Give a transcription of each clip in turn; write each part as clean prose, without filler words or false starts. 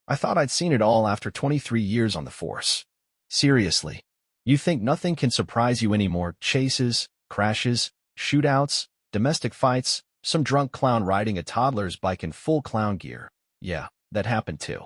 I thought I'd seen it all after 23 years on the force. Seriously. You think nothing can surprise you anymore? Chases, crashes, shootouts, domestic fights, some drunk clown riding a toddler's bike in full clown gear. Yeah, that happened too.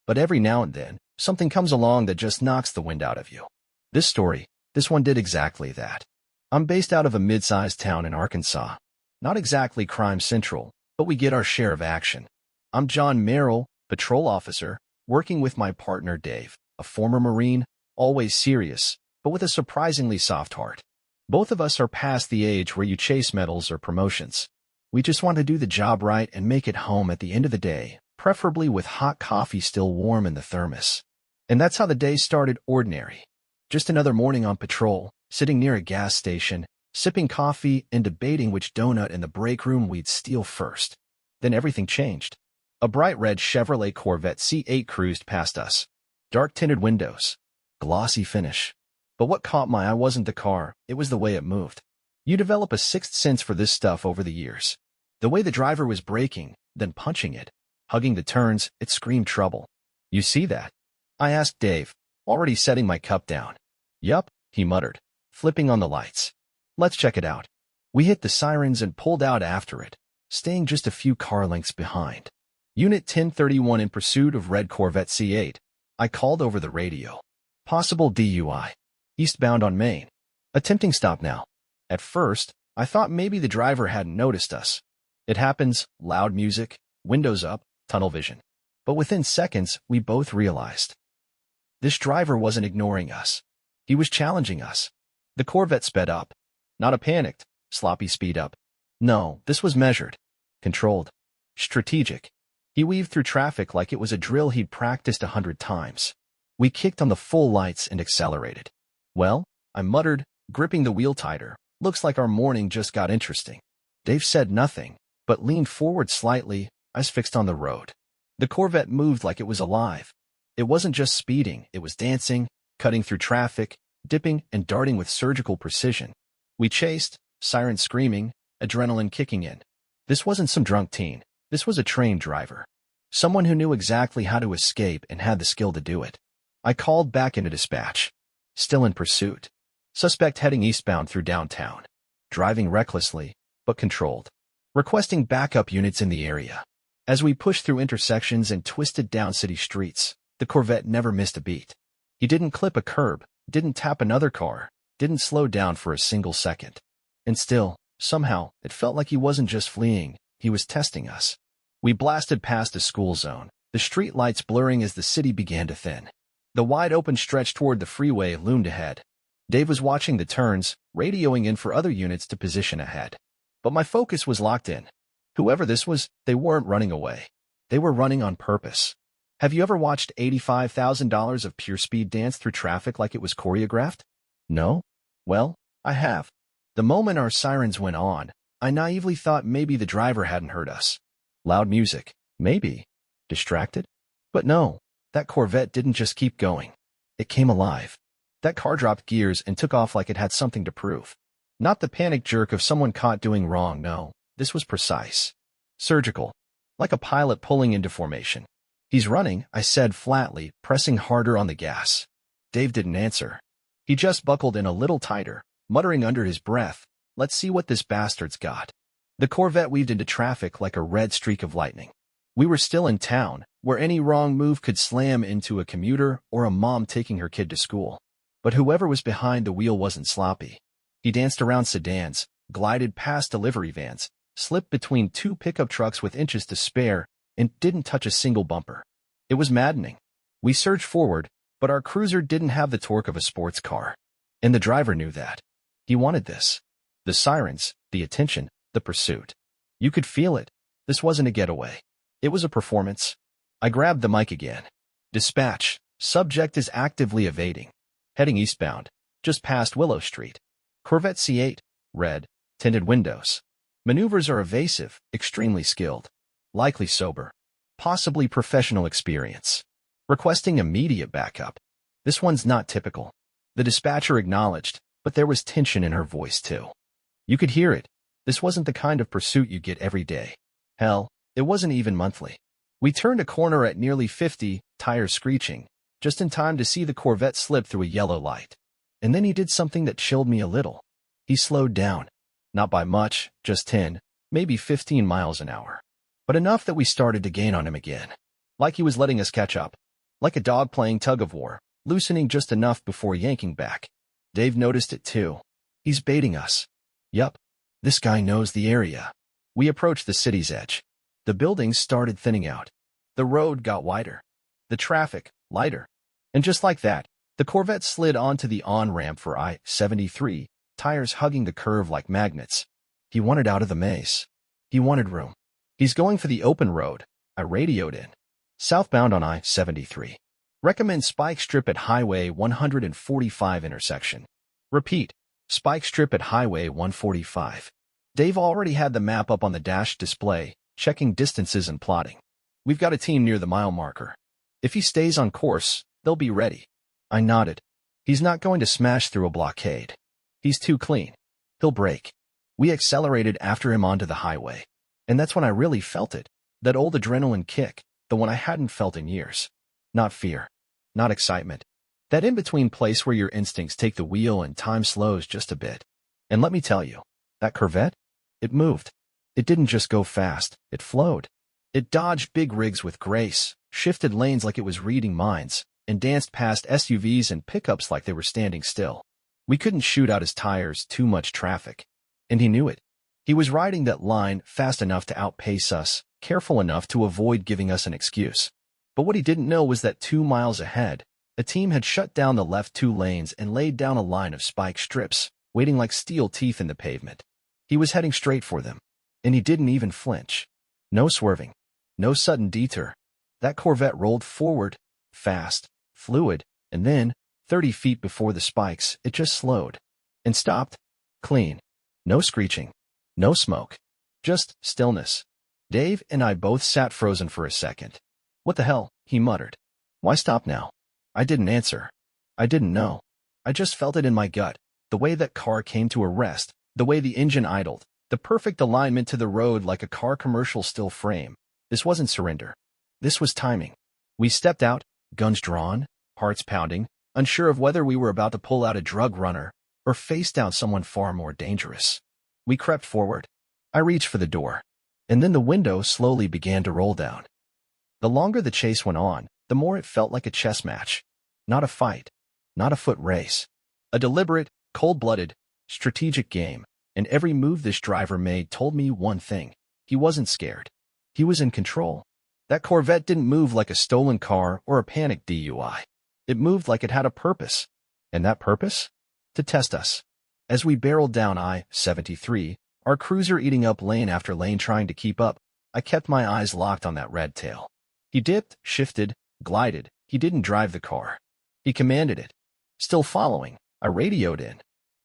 But every now and then, something comes along that just knocks the wind out of you. This one did exactly that. I'm based out of a mid-sized town in Arkansas. Not exactly crime central, but we get our share of action. I'm John Merrill, patrol officer, working with my partner Dave, a former Marine, always serious, but with a surprisingly soft heart. Both of us are past the age where you chase medals or promotions. We just want to do the job right and make it home at the end of the day, preferably with hot coffee still warm in the thermos. And that's how the day started. Ordinary. Just another morning on patrol, sitting near a gas station, sipping coffee and debating which donut in the break room we'd steal first. Then everything changed. A bright red Chevrolet Corvette C8 cruised past us. Dark-tinted windows. Glossy finish. But what caught my eye wasn't the car, it was the way it moved. You develop a sixth sense for this stuff over the years. The way the driver was braking, then punching it, hugging the turns, it screamed trouble. You see that? I asked Dave, already setting my cup down. Yup, he muttered, flipping on the lights. Let's check it out. We hit the sirens and pulled out after it, staying just a few car lengths behind. Unit 1031 in pursuit of red Corvette C8. I called over the radio. Possible DUI. Eastbound on Main. Attempting stop now. At first, I thought maybe the driver hadn't noticed us. It happens, loud music, windows up, tunnel vision. But within seconds, we both realized. This driver wasn't ignoring us. He was challenging us. The Corvette sped up. Not a panicked, sloppy speed up. No, this was measured. Controlled. Strategic. He weaved through traffic like it was a drill he'd practiced 100 times. We kicked on the full lights and accelerated. Well, I muttered, gripping the wheel tighter. Looks like our morning just got interesting. Dave said nothing, but leaned forward slightly, eyes fixed on the road. The Corvette moved like it was alive. It wasn't just speeding, it was dancing, cutting through traffic, dipping and darting with surgical precision. We chased, sirens screaming, adrenaline kicking in. This wasn't some drunk teen. This was a trained driver. Someone who knew exactly how to escape and had the skill to do it. I called back into dispatch. Still in pursuit. Suspect heading eastbound through downtown. Driving recklessly, but controlled. Requesting backup units in the area. As we pushed through intersections and twisted down city streets, the Corvette never missed a beat. He didn't clip a curb, didn't tap another car, didn't slow down for a single second. And still, somehow, it felt like he wasn't just fleeing, he was testing us. We blasted past a school zone, the street lights blurring as the city began to thin. The wide-open stretch toward the freeway loomed ahead. Dave was watching the turns, radioing in for other units to position ahead. But my focus was locked in. Whoever this was, they weren't running away. They were running on purpose. Have you ever watched $85,000 of pure speed dance through traffic like it was choreographed? No? Well, I have. The moment our sirens went on, I naively thought maybe the driver hadn't heard us. Loud music. Maybe. Distracted? But no, that Corvette didn't just keep going. It came alive. That car dropped gears and took off like it had something to prove. Not the panic jerk of someone caught doing wrong, no. This was precise. Surgical. Like a pilot pulling into formation. He's running, I said flatly, pressing harder on the gas. Dave didn't answer. He just buckled in a little tighter, muttering under his breath, let's see what this bastard's got. The Corvette weaved into traffic like a red streak of lightning. We were still in town, where any wrong move could slam into a commuter or a mom taking her kid to school. But whoever was behind the wheel wasn't sloppy. He danced around sedans, glided past delivery vans, slipped between two pickup trucks with inches to spare, and didn't touch a single bumper. It was maddening. We surged forward, but our cruiser didn't have the torque of a sports car. And the driver knew that. He wanted this. The sirens, the attention, the pursuit. You could feel it. This wasn't a getaway. It was a performance. I grabbed the mic again. Dispatch. Subject is actively evading. Heading eastbound, just past Willow Street. Corvette C8, red, tinted windows. Maneuvers are evasive, extremely skilled. Likely sober. Possibly professional experience. Requesting immediate backup. This one's not typical. The dispatcher acknowledged, but there was tension in her voice too. You could hear it. This wasn't the kind of pursuit you get every day. Hell, it wasn't even monthly. We turned a corner at nearly 50, tires screeching, just in time to see the Corvette slip through a yellow light. And then he did something that chilled me a little. He slowed down. Not by much, just 10, maybe 15 miles an hour. But enough that we started to gain on him again. Like he was letting us catch up. Like a dog playing tug-of-war, loosening just enough before yanking back. Dave noticed it too. He's baiting us. Yup, this guy knows the area. We approached the city's edge. The buildings started thinning out. The road got wider. The traffic, lighter. And just like that, the Corvette slid onto the on-ramp for I-73, tires hugging the curve like magnets. He wanted out of the maze. He wanted room. He's going for the open road, I radioed in. Southbound on I-73. Recommend spike strip at Highway 145 intersection. Repeat, spike strip at Highway 145. Dave already had the map up on the dash display, checking distances and plotting. We've got a team near the mile marker. If he stays on course, they'll be ready. I nodded. He's not going to smash through a blockade. He's too clean. He'll break. We accelerated after him onto the highway. And that's when I really felt it. That old adrenaline kick, the one I hadn't felt in years. Not fear. Not excitement. That in-between place where your instincts take the wheel and time slows just a bit. And let me tell you, that Corvette? It moved. It didn't just go fast, it flowed. It dodged big rigs with grace, shifted lanes like it was reading minds, and danced past SUVs and pickups like they were standing still. We couldn't shoot out his tires, too much traffic. And he knew it. He was riding that line fast enough to outpace us, careful enough to avoid giving us an excuse. But what he didn't know was that 2 miles ahead, a team had shut down the left 2 lanes and laid down a line of spike strips, waiting like steel teeth in the pavement. He was heading straight for them. And he didn't even flinch. No swerving. No sudden detour. That Corvette rolled forward, fast, fluid, and then, 30 feet before the spikes, it just slowed. And stopped. Clean. No screeching. No smoke. Just stillness. Dave and I both sat frozen for a second. What the hell? He muttered. Why stop now? I didn't answer. I didn't know. I just felt it in my gut. The way that car came to a rest. The way the engine idled. The perfect alignment to the road like a car commercial still frame. This wasn't surrender. This was timing. We stepped out, guns drawn, hearts pounding, unsure of whether we were about to pull out a drug runner or face down someone far more dangerous. We crept forward. I reached for the door. And then the window slowly began to roll down. The longer the chase went on, the more it felt like a chess match. Not a fight. Not a foot race. A deliberate, cold-blooded, strategic game. And every move this driver made told me one thing. He wasn't scared. He was in control. That Corvette didn't move like a stolen car or a panicked DUI. It moved like it had a purpose. And that purpose? To test us. As we barreled down I-73, our cruiser eating up lane after lane trying to keep up, I kept my eyes locked on that red tail. He dipped, shifted, glided. He didn't drive the car. He commanded it. Still following, I radioed in.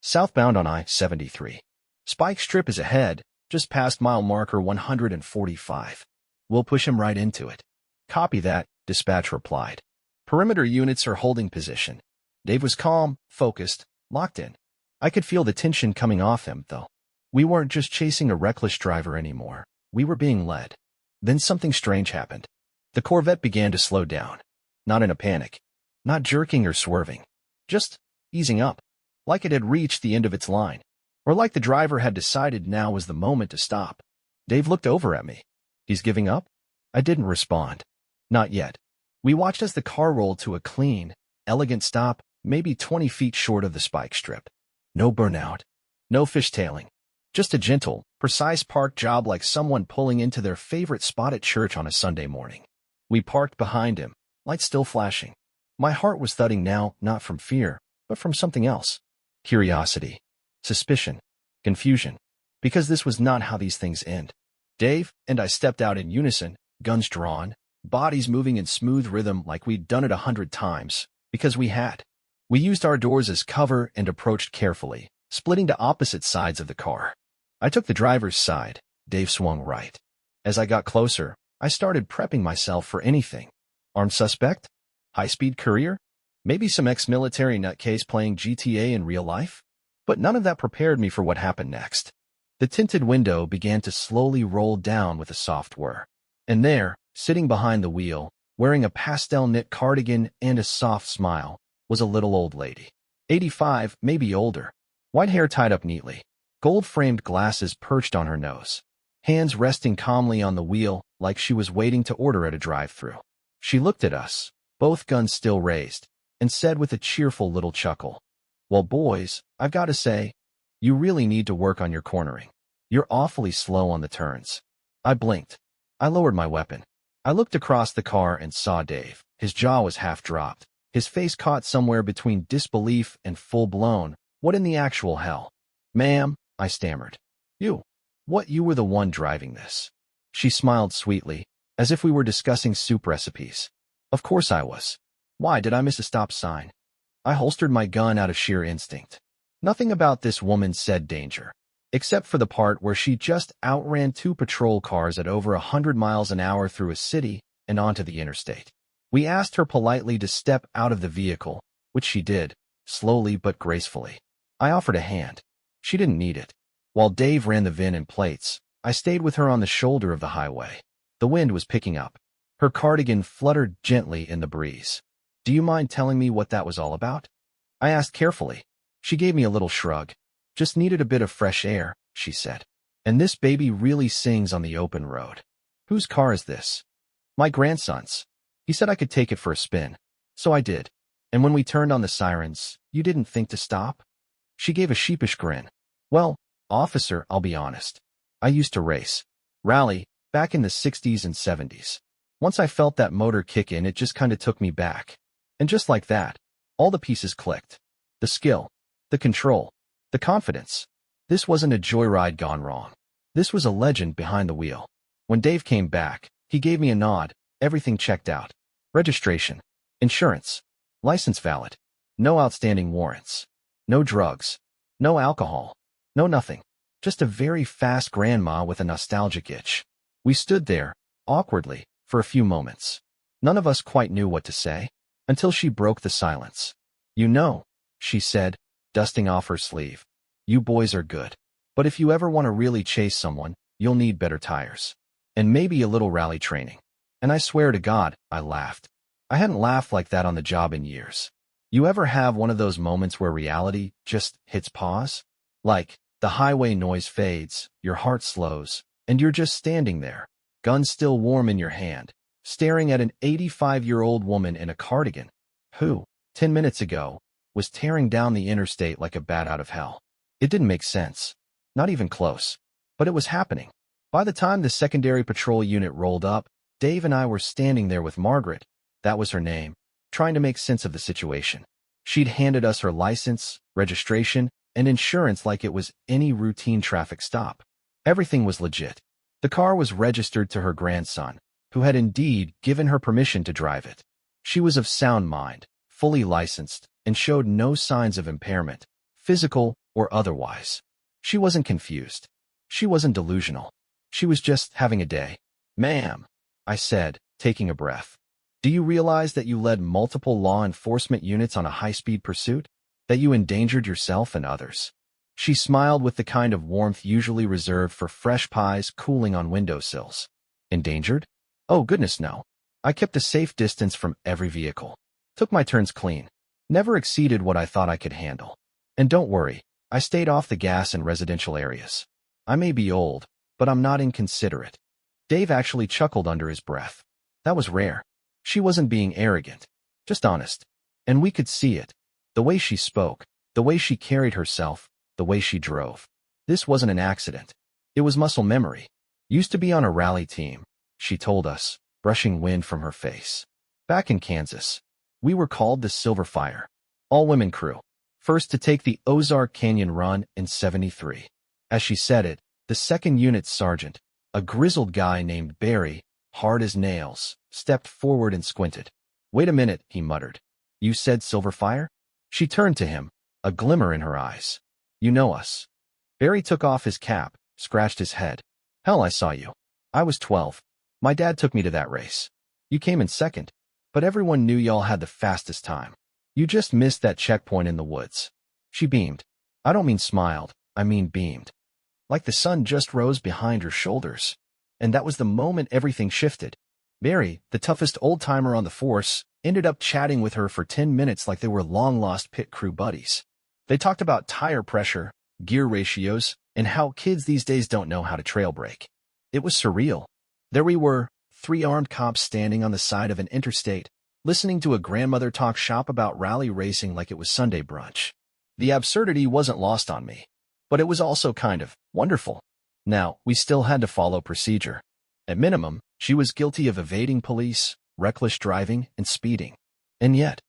Southbound on I-73. Spike strip is ahead, just past mile marker 145. We'll push him right into it. Copy that, dispatch replied. Perimeter units are holding position. Dave was calm, focused, locked in. I could feel the tension coming off him, though. We weren't just chasing a reckless driver anymore. We were being led. Then something strange happened. The Corvette began to slow down. Not in a panic. Not jerking or swerving. Just easing up. Like it had reached the end of its line. Or like the driver had decided now was the moment to stop. Dave looked over at me. He's giving up? I didn't respond. Not yet. We watched as the car rolled to a clean, elegant stop, maybe 20 feet short of the spike strip. No burnout. No fishtailing. Just a gentle, precise park job like someone pulling into their favorite spot at church on a Sunday morning. We parked behind him, lights still flashing. My heart was thudding now, not from fear, but from something else. Curiosity. Suspicion. Confusion. Because this was not how these things end. Dave and I stepped out in unison, guns drawn, bodies moving in smooth rhythm like we'd done it 100 times, because we had. We used our doors as cover and approached carefully, splitting to opposite sides of the car. I took the driver's side. Dave swung right. As I got closer, I started prepping myself for anything. Armed suspect? High-speed courier? Maybe some ex-military nutcase playing GTA in real life? But none of that prepared me for what happened next. The tinted window began to slowly roll down with a soft whir. And there, Sitting behind the wheel, wearing a pastel knit cardigan and a soft smile, was a little old lady. 85, maybe older. White hair tied up neatly. Gold-framed glasses perched on her nose. Hands resting calmly on the wheel like she was waiting to order at a drive-thru. She looked at us, both guns still raised, and said with a cheerful little chuckle, "Well, boys, I've got to say, you really need to work on your cornering. You're awfully slow on the turns." I blinked. I lowered my weapon. I looked across the car and saw Dave. His jaw was half dropped. His face caught somewhere between disbelief and full-blown, "What in the actual hell?" "Ma'am," I stammered. "You were the one driving this." She smiled sweetly, as if we were discussing soup recipes. "Of course I was. Why, did I miss a stop sign?" I holstered my gun out of sheer instinct. Nothing about this woman said danger, except for the part where she just outran 2 patrol cars at over 100 miles an hour through a city and onto the interstate. We asked her politely to step out of the vehicle, which she did, slowly but gracefully. I offered a hand. She didn't need it. While Dave ran the VIN and plates, I stayed with her on the shoulder of the highway. The wind was picking up. Her cardigan fluttered gently in the breeze. "Do you mind telling me what that was all about?" I asked carefully. She gave me a little shrug. "Just needed a bit of fresh air," she said. "And this baby really sings on the open road." "Whose car is this?" "My grandson's. He said I could take it for a spin." So I did. "And when we turned on the sirens, you didn't think to stop?" She gave a sheepish grin. "Well, officer, I'll be honest. I used to race. Rally, back in the 60s and 70s. Once I felt that motor kick in, it just kinda took me back. And just like that, all the pieces clicked. The skill, the control, the confidence. This wasn't a joyride gone wrong. This was a legend behind the wheel." When Dave came back, he gave me a nod. Everything checked out. Registration, insurance, license valid, no outstanding warrants, no drugs, no alcohol, no nothing. Just a very fast grandma with a nostalgic itch. We stood there, awkwardly, for a few moments. None of us quite knew what to say, until she broke the silence. "You know," she said, dusting off her sleeve, "you boys are good. But if you ever want to really chase someone, you'll need better tires. And maybe a little rally training." And I swear to God, I laughed. I hadn't laughed like that on the job in years. You ever have one of those moments where reality just hits pause? Like, the highway noise fades, your heart slows, and you're just standing there, gun still warm in your hand, staring at an 85-year-old woman in a cardigan, who, 10 minutes ago, was tearing down the interstate like a bat out of hell. It didn't make sense. Not even close. But it was happening. By the time the secondary patrol unit rolled up, Dave and I were standing there with Margaret, that was her name, trying to make sense of the situation. She'd handed us her license, registration, and insurance like it was any routine traffic stop. Everything was legit. The car was registered to her grandson, who had indeed given her permission to drive it. She was of sound mind, fully licensed, and showed no signs of impairment, physical or otherwise. She wasn't confused. She wasn't delusional. She was just having a day. "Ma'am," I said, taking a breath, "do you realize that you led multiple law enforcement units on a high-speed pursuit? That you endangered yourself and others?" She smiled with the kind of warmth usually reserved for fresh pies cooling on windowsills. "Endangered? Oh, goodness no. I kept a safe distance from every vehicle. Took my turns clean. Never exceeded what I thought I could handle. And don't worry, I stayed off the gas in residential areas. I may be old, but I'm not inconsiderate." Dave actually chuckled under his breath. That was rare. She wasn't being arrogant, just honest. And we could see it. The way she spoke, the way she carried herself, the way she drove. This wasn't an accident. It was muscle memory. "Used to be on a rally team," she told us, brushing wind from her face. "Back in Kansas. We were called the Silver Fire. All-women crew. First to take the Ozark Canyon run in '73. As she said it, the second unit sergeant, a grizzled guy named Barry, hard as nails, stepped forward and squinted. "Wait a minute," he muttered. "You said Silver Fire?" She turned to him, a glimmer in her eyes. "You know us." Barry took off his cap, scratched his head. "Hell, I saw you. I was 12. My dad took me to that race. You came in second, but everyone knew y'all had the fastest time. You just missed that checkpoint in the woods." She beamed. I don't mean smiled, I mean beamed. Like the sun just rose behind her shoulders. And that was the moment everything shifted. Barry, the toughest old-timer on the force, ended up chatting with her for 10 minutes like they were long-lost pit crew buddies. They talked about tire pressure, gear ratios, and how kids these days don't know how to trail brake. It was surreal. There we were, 3 armed cops standing on the side of an interstate, listening to a grandmother talk shop about rally racing like it was Sunday brunch. The absurdity wasn't lost on me, but it was also kind of wonderful. Now, we still had to follow procedure. At minimum, she was guilty of evading police, reckless driving, and speeding. And yet,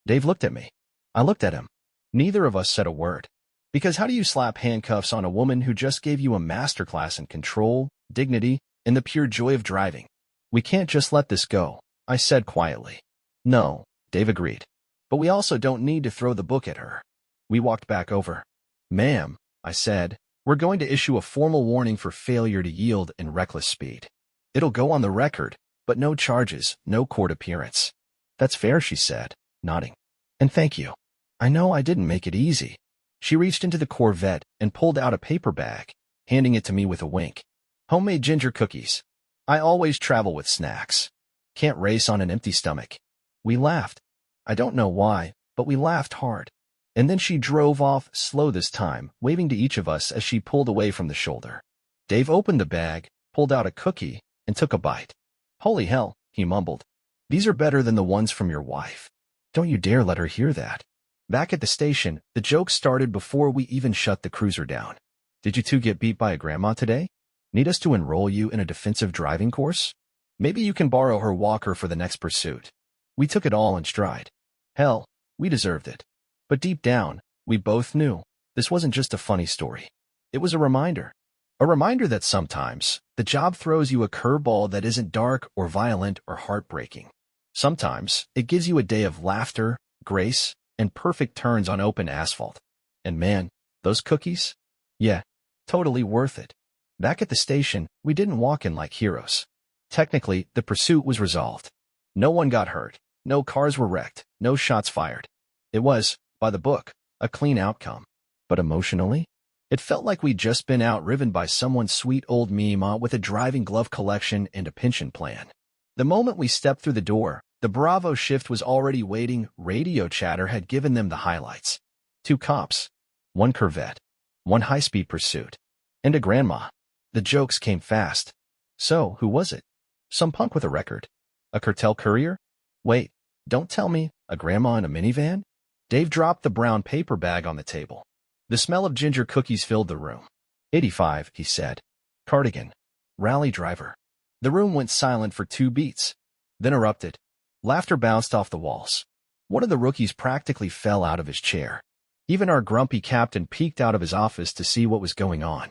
Dave looked at me. I looked at him. Neither of us said a word. Because how do you slap handcuffs on a woman who just gave you a masterclass in control, dignity, and the pure joy of driving? We can't just let this go, I said quietly. No, Dave agreed. But we also don't need to throw the book at her. We walked back over. Ma'am, I said, we're going to issue a formal warning for failure to yield and reckless speed. It'll go on the record, but no charges, no court appearance. That's fair, she said, nodding. And thank you. I know I didn't make it easy. She reached into the Corvette and pulled out a paper bag, handing it to me with a wink. Homemade ginger cookies. I always travel with snacks. Can't race on an empty stomach. We laughed. I don't know why, but we laughed hard. And then she drove off, slow this time, waving to each of us as she pulled away from the shoulder. Dave opened the bag, pulled out a cookie, and took a bite. Holy hell, he mumbled. These are better than the ones from your wife. Don't you dare let her hear that. Back at the station, the joke started before we even shut the cruiser down. Did you two get beat by a grandma today? Need us to enroll you in a defensive driving course? Maybe you can borrow her walker for the next pursuit. We took it all in stride. Hell, we deserved it. But deep down, we both knew this wasn't just a funny story. It was a reminder. A reminder that sometimes the job throws you a curveball that isn't dark or violent or heartbreaking. Sometimes it gives you a day of laughter, grace, and perfect turns on open asphalt. And man, those cookies? Yeah, totally worth it. Back at the station, we didn't walk in like heroes. Technically, the pursuit was resolved. No one got hurt, no cars were wrecked, no shots fired. It was, by the book, a clean outcome. But emotionally, it felt like we'd just been outridden by someone's sweet old Mima with a driving glove collection and a pension plan. The moment we stepped through the door, the Bravo shift was already waiting. Radio chatter had given them the highlights. 2 cops, 1 Corvette, 1 high-speed pursuit, and a grandma. The jokes came fast. So, who was it? Some punk with a record? A cartel courier? Wait, don't tell me, a grandma in a minivan? Dave dropped the brown paper bag on the table. The smell of ginger cookies filled the room. 85, he said. Cardigan. Rally driver. The room went silent for 2 beats. Then erupted. Laughter bounced off the walls. One of the rookies practically fell out of his chair. Even our grumpy captain peeked out of his office to see what was going on.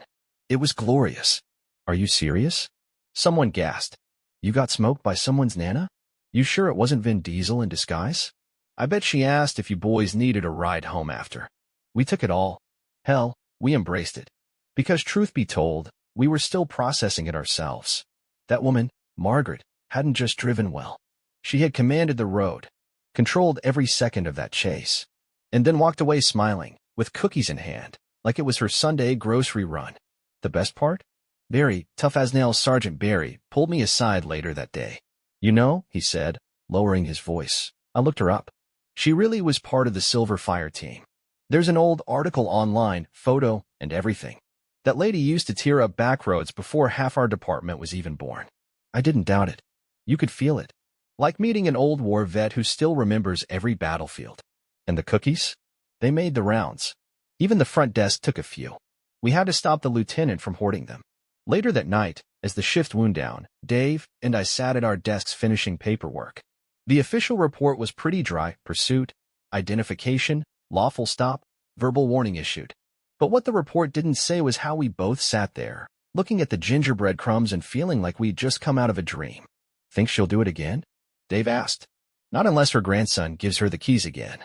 It was glorious. Are you serious? Someone gasped. You got smoked by someone's Nana? You sure it wasn't Vin Diesel in disguise? I bet she asked if you boys needed a ride home after. We took it all. Hell, we embraced it. Because truth be told, we were still processing it ourselves. That woman, Margaret, hadn't just driven well. She had commanded the road, controlled every second of that chase, and then walked away smiling, with cookies in hand, like it was her Sunday grocery run. The best part? Barry, tough as nails Sergeant Barry, pulled me aside later that day. You know, he said, lowering his voice. I looked her up. She really was part of the Silver Fire team. There's an old article online, photo, and everything. That lady used to tear up back roads before half our department was even born. I didn't doubt it. You could feel it. Like meeting an old war vet who still remembers every battlefield. And the cookies? They made the rounds. Even the front desk took a few. We had to stop the lieutenant from hoarding them. Later that night, as the shift wound down, Dave and I sat at our desks finishing paperwork. The official report was pretty dry: pursuit, identification, lawful stop, verbal warning issued. But what the report didn't say was how we both sat there, looking at the gingerbread crumbs and feeling like we'd just come out of a dream. Think she'll do it again? Dave asked. Not unless her grandson gives her the keys again.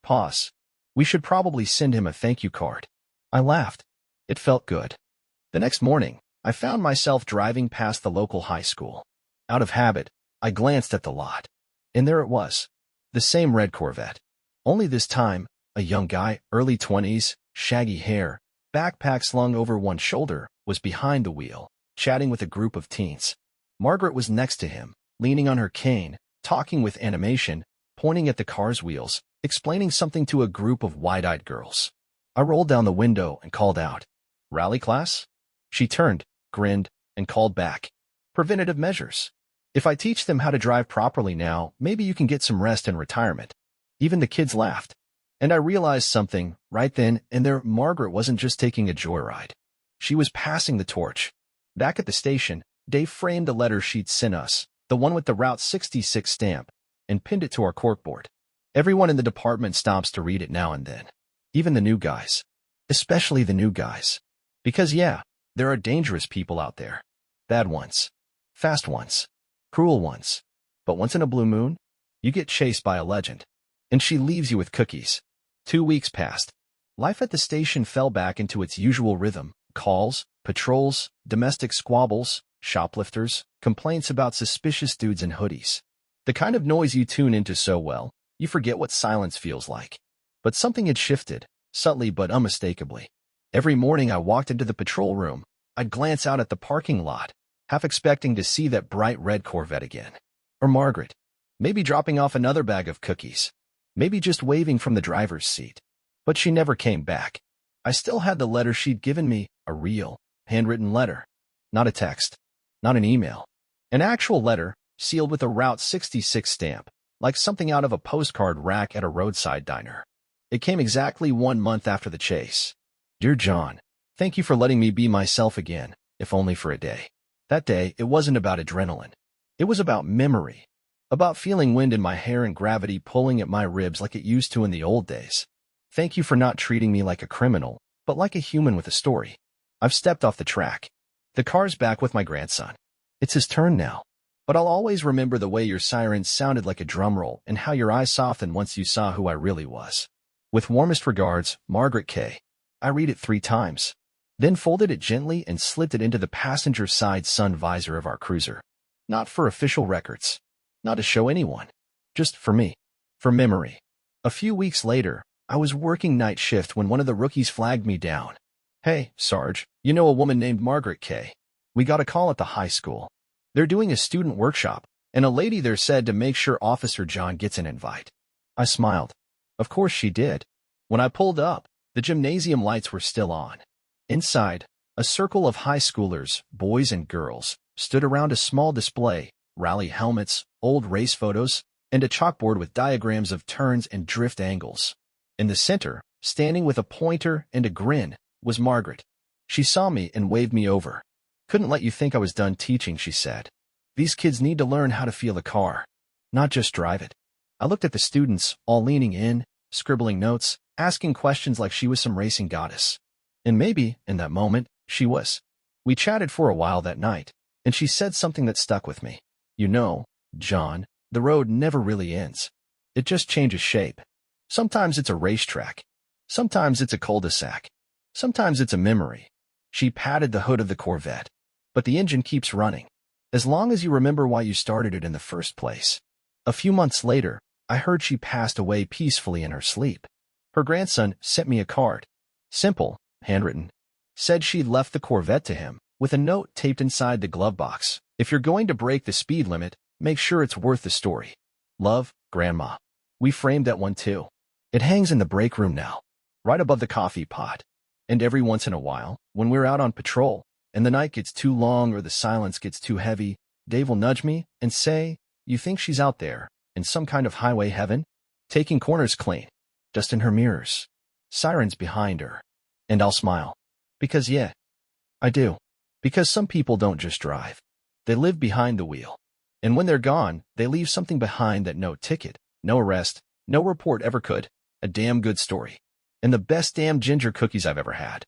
Pause. We should probably send him a thank you card. I laughed. It felt good. The next morning, I found myself driving past the local high school. Out of habit, I glanced at the lot. And there it was. The same red Corvette. Only this time, a young guy, early 20s, shaggy hair, backpack slung over one shoulder, was behind the wheel, chatting with a group of teens. Margaret was next to him, leaning on her cane, talking with animation, pointing at the car's wheels, explaining something to a group of wide-eyed girls. I rolled down the window and called out, "Rally class?" She turned, grinned, and called back, "Preventative measures. If I teach them how to drive properly now, maybe you can get some rest and retirement." Even the kids laughed. And I realized something right then and there. Margaret wasn't just taking a joyride. She was passing the torch. Back at the station, Dave framed a letter she'd sent us, the one with the Route 66 stamp, and pinned it to our corkboard. Everyone in the department stops to read it now and then. Even the new guys. Especially the new guys. Because yeah, there are dangerous people out there. Bad ones. Fast ones. Cruel ones. But once in a blue moon, you get chased by a legend. And she leaves you with cookies. 2 weeks passed. Life at the station fell back into its usual rhythm. Calls, patrols, domestic squabbles, shoplifters, complaints about suspicious dudes in hoodies. The kind of noise you tune into so well, you forget what silence feels like. But something had shifted, subtly but unmistakably. Every morning I walked into the patrol room, I'd glance out at the parking lot, half expecting to see that bright red Corvette again. Or Margaret. Maybe dropping off another bag of cookies. Maybe just waving from the driver's seat. But she never came back. I still had the letter she'd given me, a real, handwritten letter. Not a text. Not an email. An actual letter, sealed with a Route 66 stamp, like something out of a postcard rack at a roadside diner. It came exactly 1 month after the chase. "Dear John, thank you for letting me be myself again, if only for a day." That day, it wasn't about adrenaline. It was about memory. About feeling wind in my hair and gravity pulling at my ribs like it used to in the old days. Thank you for not treating me like a criminal, but like a human with a story. I've stepped off the track. The car's back with my grandson. It's his turn now. But I'll always remember the way your sirens sounded like a drum roll and how your eyes softened once you saw who I really was. With warmest regards, Margaret K. I read it 3 times. Then folded it gently and slipped it into the passenger side sun visor of our cruiser. Not for official records. Not to show anyone. Just for me. For memory. A few weeks later, I was working night shift when one of the rookies flagged me down. "Hey, Sarge, you know a woman named Margaret K. We got a call at the high school. They're doing a student workshop, and a lady there said to make sure Officer John gets an invite." I smiled. Of course she did. When I pulled up, the gymnasium lights were still on. Inside, a circle of high schoolers, boys and girls, stood around a small display, rally helmets, old race photos, and a chalkboard with diagrams of turns and drift angles. In the center, standing with a pointer and a grin, was Margaret. She saw me and waved me over. "Couldn't let you think I was done teaching," she said. "These kids need to learn how to feel a car, not just drive it." I looked at the students, all leaning in, scribbling notes, asking questions like she was some racing goddess. And maybe, in that moment, she was. We chatted for a while that night, and she said something that stuck with me. "You know, John, the road never really ends. It just changes shape. Sometimes it's a racetrack. Sometimes it's a cul-de-sac. Sometimes it's a memory." She patted the hood of the Corvette. "But the engine keeps running. As long as you remember why you started it in the first place." A few months later, I heard she passed away peacefully in her sleep. Her grandson sent me a card. Simple, handwritten. Said she'd left the Corvette to him, with a note taped inside the glove box. "If you're going to break the speed limit, make sure it's worth the story. Love, Grandma." We framed that one too. It hangs in the break room now, right above the coffee pot. And every once in a while, when we're out on patrol, and the night gets too long or the silence gets too heavy, Dave will nudge me and say, "You think she's out there, in some kind of highway heaven? Taking corners clean, just in her mirrors. Sirens behind her." And I'll smile. Because yeah, I do. Because some people don't just drive. They live behind the wheel. And when they're gone, they leave something behind that no ticket, no arrest, no report ever could. A damn good story. And the best damn ginger cookies I've ever had.